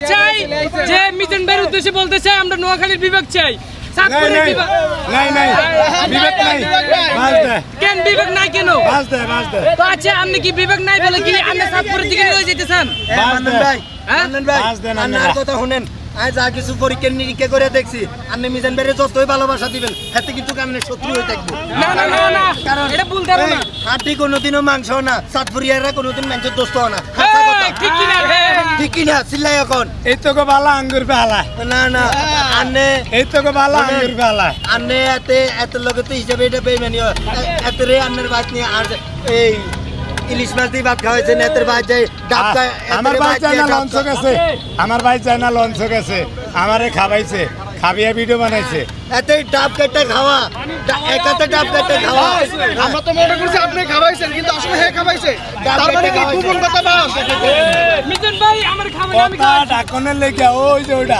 চাই যে মিজান ভাইয়ের উদ্দেশ্যে বলতে চাই আমরা নোয়াখালীর বিভাগ চাই। সাতপুরের বিভাগ নাই নাই বিভাগ নাই কেন বিভাগ নাই কেন তো আচ্ছা আপনি কি বিভাগ নাই বলে কি আপনি সাতপুরের দিকে নিয়ে যেতে চান? মান্নান ভাই আপনার কথা শুনেন আজ যা কিছু পরীক্ষা নিরীক্ষা করে দেখছি আপনি মিজান ভাইয়ের যতই ভালোবাসা দিবেন হাতে কিন্তু আপনি শত্রু হয়ে থাকবো না না না না কারণ এটা বলতে পারো না হাতি কোনোদিনও মাংস না সাতপুরিয়ারা কোনোদিন মাংস দোস্ত না ঠিক কি না ঠিক কি না চিল্লাই এখন এই তো ভালো আঙ্গুর বেলা না না আন্নে এই তো ভালো আঙ্গুর বেলা আন্নে এত লোকে তো হিসাবে এটা বেইমানি এত রে আন্নের বাত নিয়ে আর এই ইলিশ মাছ দিয়ে ভাত খাওয়াইছেন এতের ভাত যায় ডাব খায় আমার ভাই যায় না লঞ্চ গেছে আমার ভাই যায় না লঞ্চ গেছে আমারে খাওয়াইছে খাবিয়া ভিডিও বানাইছে এতেই ডাব কেটে খাওয়া একাতে ডাব কেটে খাওয়া আমরা তো মনে করছি আপনি খাওয়াইছেন কিন্তু আসলে হে খাওয়াইছে তার মানে কি গোপন কথা বাস মিজান ভাই আমার খাবার আমি কথা ডাকনের লেগে ওই যে ওটা